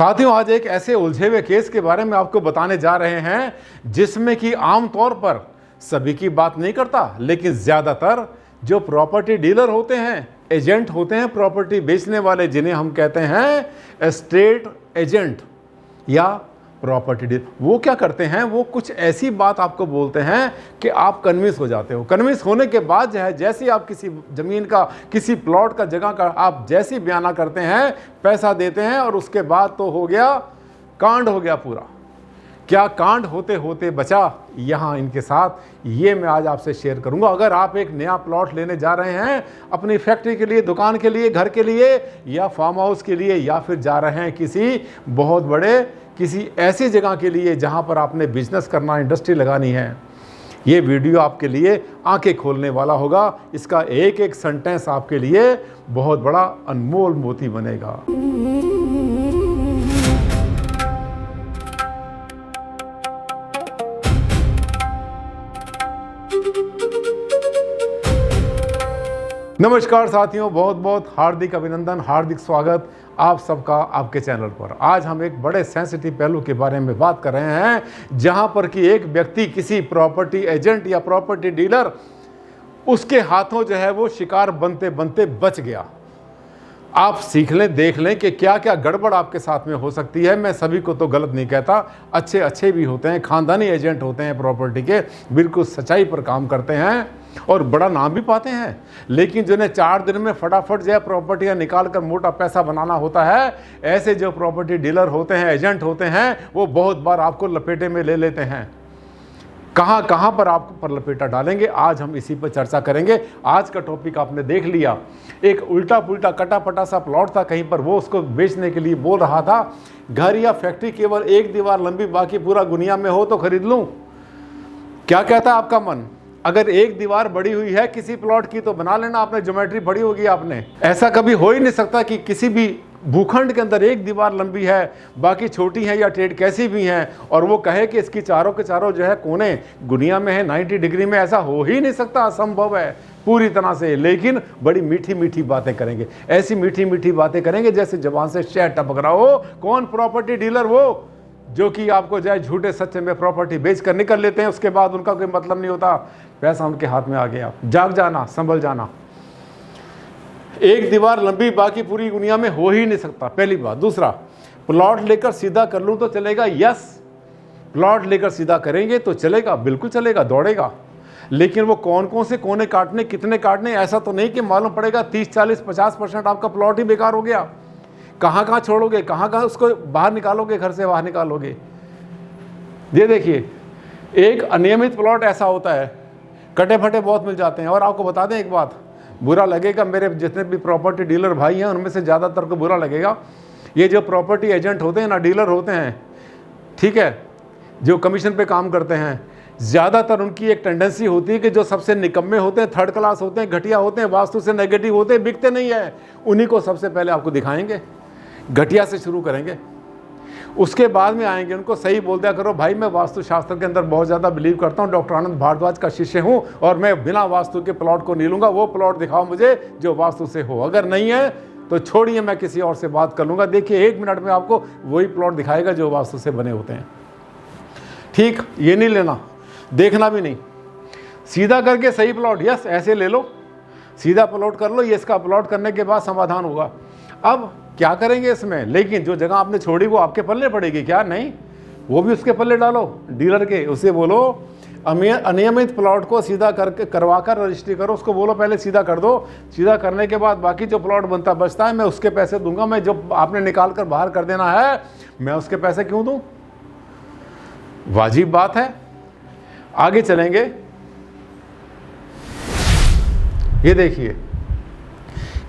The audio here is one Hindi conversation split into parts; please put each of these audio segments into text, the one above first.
साथियों, आज एक ऐसे उलझे हुए केस के बारे में आपको बताने जा रहे हैं जिसमें कि आमतौर पर सभी की बात नहीं करता, लेकिन ज्यादातर जो प्रॉपर्टी डीलर होते हैं, एजेंट होते हैं, प्रॉपर्टी बेचने वाले, जिन्हें हम कहते हैं एस्टेट एजेंट या प्रॉपर्टी डीलर, वो क्या करते हैं, वो कुछ ऐसी बात आपको बोलते हैं कि आप कन्विंस हो जाते हो। कन्विंस होने के बाद जो है, जैसे आप किसी जमीन का, किसी प्लॉट का, जगह का आप जैसी बयाना करते हैं, पैसा देते हैं और उसके बाद तो हो गया कांड, हो गया पूरा। क्या कांड होते होते बचा यहाँ इनके साथ, ये मैं आज आपसे शेयर करूंगा। अगर आप एक नया प्लॉट लेने जा रहे हैं अपनी फैक्ट्री के लिए, दुकान के लिए, घर के लिए या फार्म हाउस के लिए, या फिर जा रहे हैं किसी बहुत बड़े, किसी ऐसी जगह के लिए जहां पर आपने बिजनेस करना, इंडस्ट्री लगानी है, ये वीडियो आपके लिए आंखें खोलने वाला होगा। इसका एक एक सेंटेंस आपके लिए बहुत बड़ा अनमोल मोती बनेगा। नमस्कार साथियों, बहुत बहुत हार्दिक अभिनंदन, हार्दिक स्वागत आप सबका आपके चैनल पर। आज हम एक बड़े सेंसिटिव पहलू के बारे में बात कर रहे हैं, जहां पर कि एक व्यक्ति किसी प्रॉपर्टी एजेंट या प्रॉपर्टी डीलर, उसके हाथों जो है वो शिकार बनते बनते बच गया। आप सीख लें, देख लें कि क्या क्या गड़बड़ आपके साथ में हो सकती है। मैं सभी को तो गलत नहीं कहता, अच्छे भी होते हैं, खानदानी एजेंट होते हैं प्रॉपर्टी के, बिल्कुल सच्चाई पर काम करते हैं और बड़ा नाम भी पाते हैं। लेकिन जिन्हें 4 दिन में फटाफट जो है प्रॉपर्टियाँ निकाल कर मोटा पैसा बनाना होता है, ऐसे जो प्रॉपर्टी डीलर होते हैं, एजेंट होते हैं, वो बहुत बार आपको लपेटे में ले लेते हैं। कहाँ पर आपको पर लपेटा डालेंगे, आज हम इसी पर चर्चा करेंगे। आज का टॉपिक आपने देख लिया, एक उल्टा पुल्टा कटा पटा सा प्लॉट था कहीं पर, वो उसको बेचने के लिए बोल रहा था, घर या फैक्ट्री केवल एक दीवार लंबी, बाकी पूरा दुनिया में हो तो खरीद लूं। क्या कहता है आपका मन? अगर एक दीवार बड़ी हुई है किसी प्लॉट की तो बना लेना, आपने ज्योमेट्री पढ़ी होगी आपने। ऐसा कभी हो ही नहीं सकता कि किसी भी भूखंड के अंदर एक दीवार लंबी है, बाकी छोटी है या टेढ़ कैसी भी हैं, और वो कहे कि इसकी चारों के चारों जो है कोने दुनिया में है 90 डिग्री में। ऐसा हो ही नहीं सकता, असंभव है पूरी तरह से। लेकिन बड़ी मीठी मीठी बातें करेंगे, ऐसी मीठी मीठी बातें करेंगे जैसे जबान से शहद टपक रहा हो। कौन? प्रॉपर्टी डीलर, वो जो कि आपको जो है झूठे सच्चे में प्रॉपर्टी बेच कर निकल लेते हैं, उसके बाद उनका कोई मतलब नहीं होता, पैसा उनके हाथ में आ गया। जाग जाना, संभल जाना। एक दीवार लंबी, बाकी पूरी दुनिया में हो ही नहीं सकता, पहली बात। दूसरा, प्लॉट लेकर सीधा कर लूं तो चलेगा? यस, प्लॉट लेकर सीधा करेंगे तो चलेगा, बिल्कुल चलेगा, दौड़ेगा। लेकिन वो कौन कौन से कोने काटने, कितने काटने, ऐसा तो नहीं कि मालूम पड़ेगा 30, 40, 50% आपका प्लॉट ही बेकार हो गया। कहाँ छोड़ोगे, कहाँ उसको बाहर निकालोगे, घर से बाहर निकालोगे। ये देखिए, एक अनियमित प्लॉट ऐसा होता है, कटे फटे बहुत मिल जाते हैं। और आपको बता दें एक बात, बुरा लगेगा, मेरे जितने भी प्रॉपर्टी डीलर भाई हैं उनमें से ज़्यादातर को बुरा लगेगा, ये जो प्रॉपर्टी एजेंट होते हैं ना, डीलर होते हैं, ठीक है, जो कमीशन पे काम करते हैं, ज़्यादातर उनकी एक टेंडेंसी होती है कि जो सबसे निकम्मे होते हैं, थर्ड क्लास होते हैं, घटिया होते हैं, वास्तु से नेगेटिव होते हैं, बिकते नहीं है, उन्हीं को सबसे पहले आपको दिखाएंगे। घटिया से शुरू करेंगे, उसके बाद में आएंगे। उनको सही बोल दिया करो, भाई मैं वास्तुशास्त्र के अंदर बहुत ज़्यादा बिलीव करता हूँ, डॉक्टर आनंद भारद्वाज का शिष्य हूँ और मैं बिना वास्तु के प्लॉट को नहीं लूँगा। वो प्लॉट दिखाओ मुझे जो वास्तु से हो, अगर नहीं है तो छोड़िए, मैं किसी और से बात कर लूँगा। देखिए 1 मिनट में आपको वही प्लॉट दिखाएगा जो वास्तु से बने होते हैं। ठीक, ये नहीं लेना, देखना भी नहीं, सीधा करके सही प्लॉट, यस ऐसे ले लो, सीधा प्लॉट कर लो, ये इसका प्लॉट करने के बाद समाधान होगा। अब क्या करेंगे इसमें? लेकिन जो जगह आपने छोड़ी वो आपके पल्ले पड़ेगी क्या? नहीं, वो भी उसके पल्ले डालो, डीलर के। उसे बोलो अनियमित प्लॉट को सीधा करके करवा कर रजिस्ट्री करो, उसको बोलो पहले सीधा कर दो। सीधा करने के बाद बाकी जो प्लॉट बनता बचता है मैं उसके पैसे दूंगा, मैं जो आपने निकाल कर बाहर कर देना है मैं उसके पैसे क्यों दूं? वाजिब बात है। आगे चलेंगे, ये देखिए,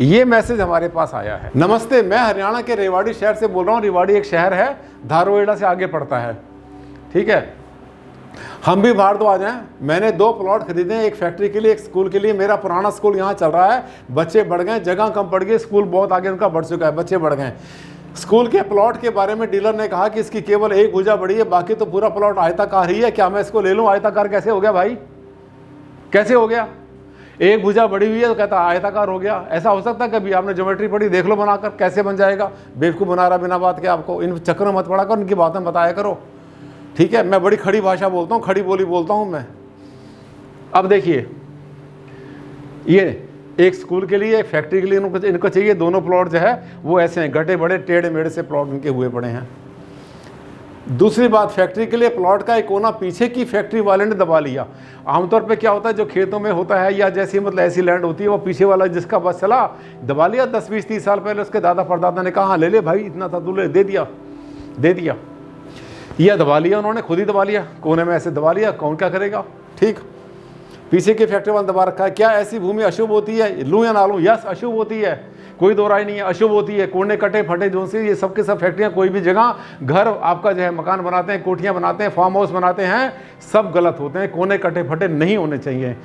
ये मैसेज हमारे पास आया है। नमस्ते, मैं हरियाणा के रेवाड़ी शहर से बोल रहा हूँ। रेवाड़ी एक शहर है, धारवाड़ा से आगे पड़ता है, ठीक है। हम भी भारद्वाज हैं। मैंने 2 प्लॉट खरीदे हैं, एक फैक्ट्री के लिए, एक स्कूल के लिए। मेरा पुराना स्कूल यहाँ चल रहा है, बच्चे बढ़ गए, जगह कम पड़ गई, स्कूल बहुत आगे उनका बढ़ चुका है, बच्चे बढ़ गए। स्कूल के प्लॉट के बारे में डीलर ने कहा कि इसकी केवल एक भुजा बड़ी है, बाकी तो पूरा प्लॉट आयताकार ही है। क्या मैं इसको ले लूँ? आयताकार कैसे हो गया भाई, कैसे हो गया? एक भुजा बड़ी हुई है तो कहता आयताकार हो गया। ऐसा हो सकता है कभी? आपने ज्योमेट्री पढ़ी, देख लो बनाकर कैसे बन जाएगा। बेवकूफ़ बना रहा बिना बात के आपको, इन चक्करों मत पड़ा करो, इनकी बातें बताया करो, ठीक है। मैं बड़ी खड़ी भाषा बोलता हूँ, खड़ी बोली बोलता हूँ मैं। अब देखिए, ये एक स्कूल के लिए, एक फैक्ट्री के लिए इनको चाहिए। दोनों प्लॉट जो है वो ऐसे हैं, गटे बड़े टेढ़े मेढ़े से प्लॉट इनके हुए पड़े हैं। दूसरी बात, फैक्ट्री के लिए प्लॉट का एक कोना पीछे की फैक्ट्री वाले ने दबा लिया। आमतौर पे क्या होता है, जो खेतों में होता है या जैसी मतलब ऐसी लैंड होती है, वो पीछे वाला जिसका बस चला दबा लिया। 10 20 30 साल पहले उसके दादा परदादा ने कहा हाँ ले ले भाई, इतना था तू ले, दे दिया, यह दबा लिया उन्होंने, खुद ही दबा लिया, कोने में ऐसे दबा लिया, कौन क्या करेगा, ठीक। पीछे की फैक्ट्री वाले दबा रखा है। क्या ऐसी भूमि अशुभ होती है? लूँ या ना लूँ? यस, अशुभ होती है, कोई दो राय नहीं है, अशुभ होती है। कोने कटे फटे जो से ये सब के सब फैक्ट्रियाँ, कोई भी जगह घर आपका जो है मकान बनाते हैं, कोठियाँ बनाते हैं, फार्म हाउस बनाते हैं, सब गलत होते हैं। कोने कटे फटे नहीं होने चाहिए।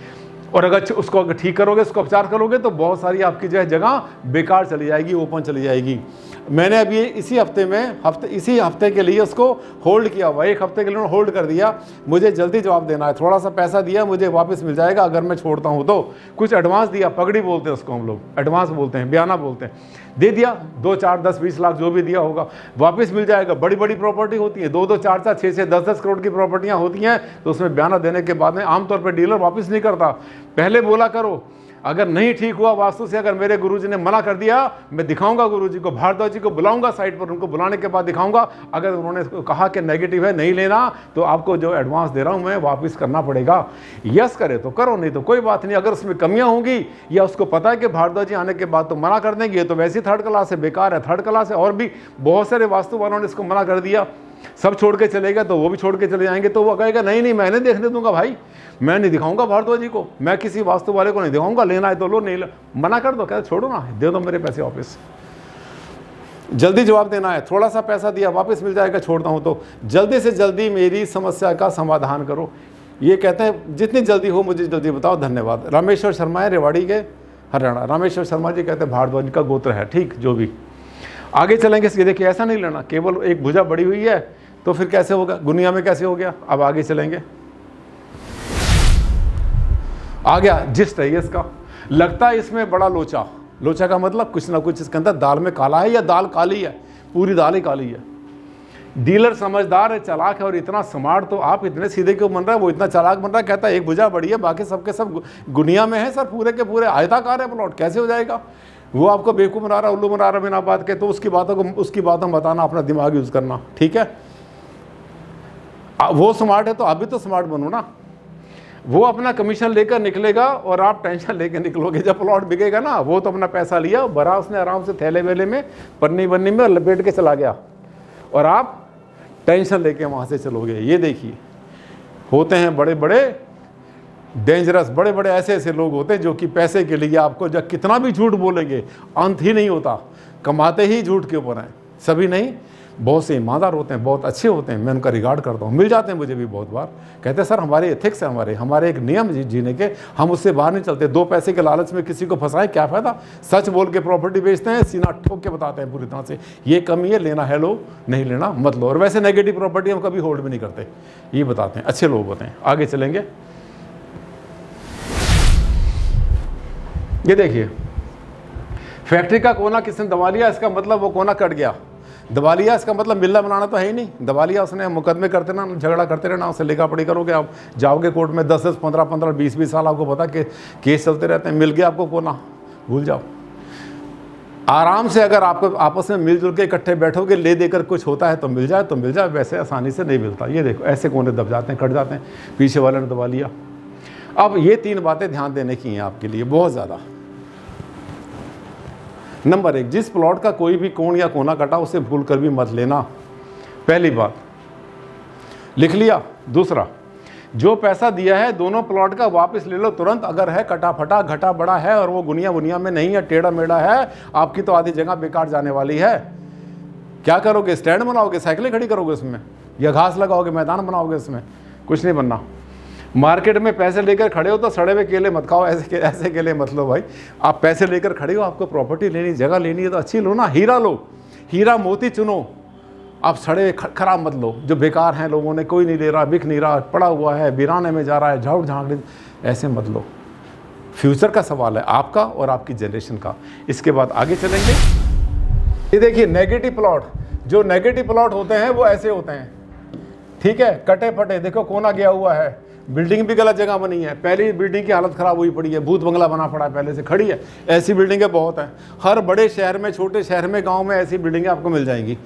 और अगर उसको अगर ठीक करोगे, उसको उपचार करोगे तो बहुत सारी आपकी जो है जगह बेकार चली जाएगी, ओपन चली जाएगी। मैंने अभी इसी हफ्ते के लिए उसको होल्ड किया हुआ, 1 हफ्ते के लिए होल्ड कर दिया। मुझे जल्दी जवाब देना है, थोड़ा सा पैसा दिया, मुझे वापस मिल जाएगा अगर मैं छोड़ता हूँ तो। कुछ एडवांस दिया, पगड़ी बोलते हैं उसको हम लोग, एडवांस बोलते हैं, बयाना बोलते हैं, दे दिया। 2 4 10 20 लाख जो भी दिया होगा वापस मिल जाएगा। बड़ी बड़ी प्रॉपर्टी होती है, 2 2 4 4 6 6 10 10 करोड़ की प्रॉपर्टियाँ होती हैं, तो उसमें बयाना देने के बाद में आमतौर पर डीलर वापस नहीं करता। पहले बोला करो, अगर नहीं ठीक हुआ वास्तु से, अगर मेरे गुरुजी ने मना कर दिया, मैं दिखाऊंगा गुरुजी को, भारद्वाज जी को बुलाऊंगा साइट पर, उनको बुलाने के बाद दिखाऊंगा। अगर उन्होंने कहा कि नेगेटिव है, नहीं लेना, तो आपको जो एडवांस दे रहा हूं मैं वापस करना पड़ेगा। यस करे तो करो, नहीं तो कोई बात नहीं। अगर उसमें कमियां होंगी या उसको पता है कि भारद्वाज जी आने के बाद तो मना कर देंगे, तो वैसे थर्ड क्लास है, बेकार है, थर्ड क्लास है। और भी बहुत सारे वास्तु वालों ने इसको मना कर दिया, सब छोड़ के चले गए, तो वो भी छोड़ के चले जाएंगे। तो वो कहेगा नहीं नहीं, मैं नहीं देखने दूंगा भाई, मैं नहीं दिखाऊंगा भारद्वाज जी को, मैं किसी वास्तु वाले को नहीं दिखाऊंगा, लेना है तो लो, नहीं मना कर दो, कहते छोड़ो ना, दे दो मेरे पैसे वापस। जल्दी जवाब देना है, थोड़ा सा पैसा दिया वापस मिल जाएगा, छोड़ता हूं तो जल्दी से जल्दी मेरी समस्या का समाधान करो। ये कहते हैं जितनी जल्दी हो मुझे जल्दी बताओ, धन्यवाद। रामेश्वर शर्मा है, रेवाड़ी के, हरियाणा। रामेश्वर शर्मा जी कहते हैं भारद्वाज का गोत्र है, ठीक, जो भी। आगे चलेंगे। ये देखिए, ऐसा नहीं लेना, केवल एक भुजा बड़ी हुई है तो फिर कैसे होगा, दुनिया में कैसे हो गया। अब आगे चलेंगे, आ गया जिस्ट है ये इसका। लगता है इसमें बड़ा लोचा, लोचा का मतलब कुछ ना कुछ इसके अंदर दाल में काला है, या दाल काली है, पूरी दाल ही काली है। डीलर समझदार है, चालाक है, और इतना स्मार्ट, तो आप इतने सीधे क्यों बन रहा है, वो इतना चालाक बन रहा है। कहता है एक भुजा बड़ी है, बाकी सबके सब गुनिया में है सर, पूरे के पूरे आयताकार है प्लॉट, कैसे हो जाएगा। वो आपको बेवकूफ़ बना रहा है, उल्लू बना रहा बिना बात के। तो उसकी बातों बताना, अपना दिमाग यूज़ करना, ठीक है। वो स्मार्ट है तो आप भी तो स्मार्ट बनो ना। वो अपना कमीशन लेकर निकलेगा और आप टेंशन लेकर निकलोगे। जब प्लॉट बिकेगा ना, वो तो अपना पैसा लिया, भरा उसने आराम से थैले वेले में, पन्नी बन्नी में लपेट के चला गया, और आप टेंशन लेके वहाँ से चलोगे। ये देखिए, होते हैं बड़े बड़े डेंजरस, बड़े बड़े ऐसे लोग होते हैं जो कि पैसे के लिए आपको जब कितना भी झूठ बोलेंगे, अंत ही नहीं होता, कमाते ही झूठ के ऊपर हैं। सभी नहीं, बहुत से ईमानदार होते हैं, बहुत अच्छे होते हैं, मैं उनका रिगार्ड करता हूँ, मिल जाते हैं मुझे भी बहुत बार। कहते हैं सर हमारे एथिक्स है, हमारे एक नियम जीने के, हम उससे बाहर नहीं चलते। 2 पैसे के लालच में किसी को फंसाए क्या फ़ायदा। सच बोल के प्रॉपर्टी बेचते हैं, सीना ठोक के बताते हैं पूरी तरह से, ये कमी है, लेना है लो, नहीं लेना मत लो। और वैसे नेगेटिव प्रॉपर्टी हम कभी होल्ड भी नहीं करते, ये बताते हैं, अच्छे लोग होते हैं। आगे चलेंगे, ये देखिए, फैक्ट्री का कोना किसने दबा लिया, इसका मतलब वो कोना कट गया। दबा लिया इसका मतलब मिलना बनाना तो है ही नहीं, दबा लिया उसने। मुकदमे करते ना, झगड़ा करते रहना, उससे लिखा पढ़ी करोगे, आप जाओगे कोर्ट में, 10 10 15 15 20 20 साल आपको पता कि केस चलते रहते हैं। मिल गया आपको कोना, भूल जाओ। आराम से अगर आपको आपस में मिलजुल के इकट्ठे बैठोगे, ले देकर कुछ होता है तो मिल जाए तो मिल जाए, वैसे आसानी से नहीं मिलता। ये देखो, ऐसे कोने दब जाते हैं, कट जाते हैं, पीछे वाले ने दबा लिया। अब ये 3 बातें ध्यान देने की हैं आपके लिए, बहुत ज़्यादा। नंबर 1, जिस प्लॉट का कोई भी कोण या कोना कटा उसे भूल कर भी मत लेना, पहली बात, लिख लिया। दूसरा, जो पैसा दिया है दोनों प्लॉट का वापस ले लो तुरंत। अगर है कटा फटा, घटा बड़ा है और वो गुनिया में नहीं है, टेढ़ा मेढ़ा है, आपकी तो आधी जगह बेकार जाने वाली है। क्या करोगे, स्टैंड बनाओगे, साइकिलें खड़ी करोगे उसमें, या घास लगाओगे, मैदान बनाओगे, इसमें कुछ नहीं बनना। मार्केट में पैसे लेकर खड़े हो तो सड़े हुए केले मत खाओ, ऐसे केले मत लो भाई। आप पैसे लेकर खड़े हो, आपको प्रॉपर्टी लेनी, जगह लेनी है तो अच्छी लो ना, हीरा लो, हीरा मोती चुनो। आप सड़े हुए खराब मत लो, जो बेकार हैं, लोगों ने कोई नहीं ले रहा, बिक नहीं रहा, पड़ा हुआ है, वीराने में जा रहा है, झाड़ झांक, ऐसे मत लो। फ्यूचर का सवाल है, आपका और आपकी जनरेशन का। इसके बाद आगे चलेंगे। ये देखिए नेगेटिव प्लॉट, जो नेगेटिव प्लॉट होते हैं वो ऐसे होते हैं, ठीक है, कटे फटे, देखो कोना गया हुआ है, बिल्डिंग भी गलत जगह बनी है, पहली बिल्डिंग की हालत खराब हुई पड़ी है, भूत बंगला बना पड़ा है, पहले से खड़ी है। ऐसी बिल्डिंगें बहुत हैं, हर बड़े शहर में, छोटे शहर में, गांव में ऐसी बिल्डिंगें आपको मिल जाएंगी।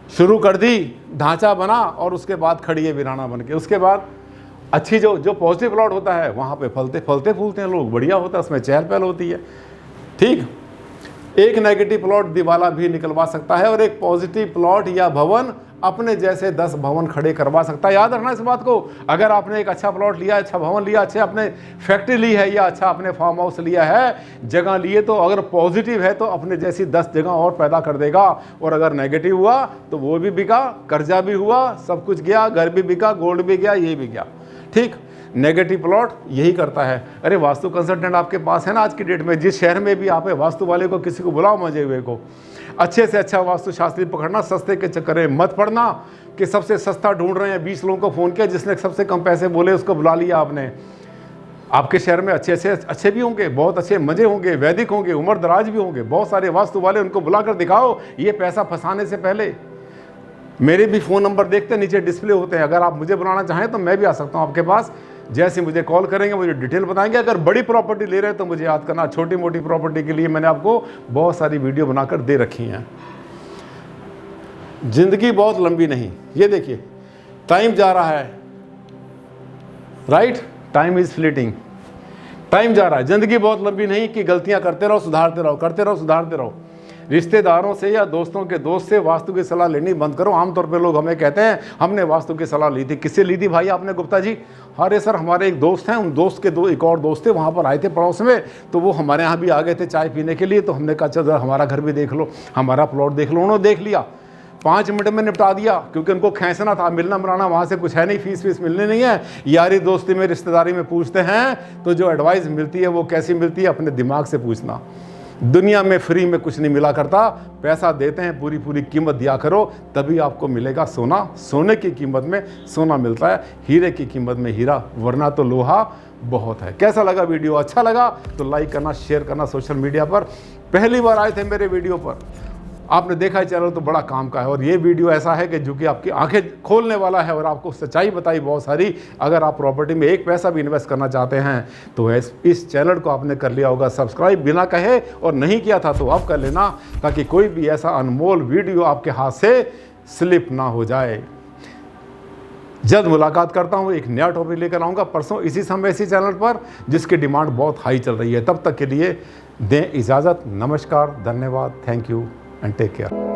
शुरू कर दी, ढांचा बना और उसके बाद खड़ी है वीराना बन के। उसके बाद अच्छी जो पॉजिटिव प्लॉट होता है वहाँ पे फलते फूलते हैं लोग, बढ़िया होता है, उसमें चहल पहल होती है। ठीक, एक नेगेटिव प्लॉट दिवाला भी निकलवा सकता है और एक पॉजिटिव प्लॉट या भवन अपने जैसे 10 भवन खड़े करवा सकता है। याद रखना इस बात को। अगर आपने एक अच्छा प्लॉट लिया, अच्छा भवन लिया, अच्छे आपने फैक्ट्री ली है या अच्छा आपने फार्म हाउस लिया है, जगह लिए, तो अगर पॉजिटिव है तो अपने जैसी 10 जगह और पैदा कर देगा। और अगर नेगेटिव हुआ तो वो भी बिका, कर्जा भी हुआ, सब कुछ गया, घर भी बिका, गोल्ड भी गया, ये भी गया। ठीक, नेगेटिव प्लॉट यही करता है। अरे वास्तु कंसल्टेंट आपके पास है ना आज की डेट में, जिस शहर में भी आप है, वास्तु वाले को किसी को बुलाओ, मजे हुए को, अच्छे से अच्छा वास्तु शास्त्री पकड़ना, सस्ते के चक्कर में मत पड़ना कि सबसे सस्ता ढूंढ रहे हैं। 20 लोगों को फ़ोन किया, जिसने सबसे कम पैसे बोले उसको बुला लिया आपने। आपके शहर में अच्छे भी होंगे, बहुत अच्छे मजे होंगे, वैदिक होंगे, उम्र दराज भी होंगे, बहुत सारे वास्तु वाले, उनको बुलाकर दिखाओ ये पैसा फंसाने से पहले। मेरे भी फ़ोन नंबर देखते नीचे डिस्प्ले होते हैं, अगर आप मुझे बुलाना चाहें तो मैं भी आ सकता हूँ आपके पास। जैसे मुझे कॉल करेंगे, मुझे डिटेल बताएंगे। अगर बड़ी प्रॉपर्टी ले रहे हैं तो मुझे याद करना, छोटी मोटी प्रॉपर्टी के लिए मैंने आपको बहुत सारी वीडियो बनाकर दे रखी हैं। जिंदगी बहुत लंबी नहीं, ये देखिए टाइम जा रहा है, right, time is fleeting, time जा रहा है। जिंदगी बहुत लंबी नहीं कि गलतियां करते रहो, सुधारते रहो, करते रहो, सुधारते रहो। रिश्तेदारों से या दोस्तों के दोस्त से वास्तु की सलाह लेनी बंद करो। आमतौर पे लोग हमें कहते हैं हमने वास्तु की सलाह ली थी। किससे ली थी भाई आपने, गुप्ता जी? अरे सर, हमारे एक दोस्त हैं, उन दोस्त के एक और दोस्त थे, वहाँ पर आए थे पड़ोस में, तो वो हमारे यहाँ भी आ गए थे चाय पीने के लिए। तो हमने कहा चलो हमारा घर भी देख लो, हमारा प्लॉट देख लो। उन्होंने देख लिया, 5 मिनट में निपटा दिया, क्योंकि उनको खींचना था, मिलना मिलाना वहाँ से कुछ है नहीं, फीस मिलनी नहीं है। यारी दोस्ती में, रिश्तेदारी में पूछते हैं तो जो एडवाइस मिलती है वो कैसी मिलती है, अपने दिमाग से पूछना। दुनिया में फ्री में कुछ नहीं मिला करता, पैसा देते हैं, पूरी कीमत दिया करो, तभी आपको मिलेगा सोना। सोने की कीमत में सोना मिलता है, हीरे की कीमत में हीरा, वरना तो लोहा बहुत है। कैसा लगा वीडियो? अच्छा लगा तो लाइक करना, शेयर करना सोशल मीडिया पर। पहली बार आए थे मेरे वीडियो पर, आपने देखा है चैनल तो बड़ा काम का है, और ये वीडियो ऐसा है कि जो कि आपकी आंखें खोलने वाला है और आपको सच्चाई बताई बहुत सारी। अगर आप प्रॉपर्टी में एक पैसा भी इन्वेस्ट करना चाहते हैं तो इस चैनल को आपने कर लिया होगा सब्सक्राइब, बिना कहे, और नहीं किया था तो अब कर लेना, ताकि कोई भी ऐसा अनमोल वीडियो आपके हाथ से स्लिप ना हो जाए। जल्द मुलाकात करता हूँ, एक नया टॉपिक लेकर आऊँगा परसों इसी समय इसी चैनल पर, जिसकी डिमांड बहुत हाई चल रही है। तब तक के लिए दें इजाज़त। नमस्कार, धन्यवाद, thank you and take care.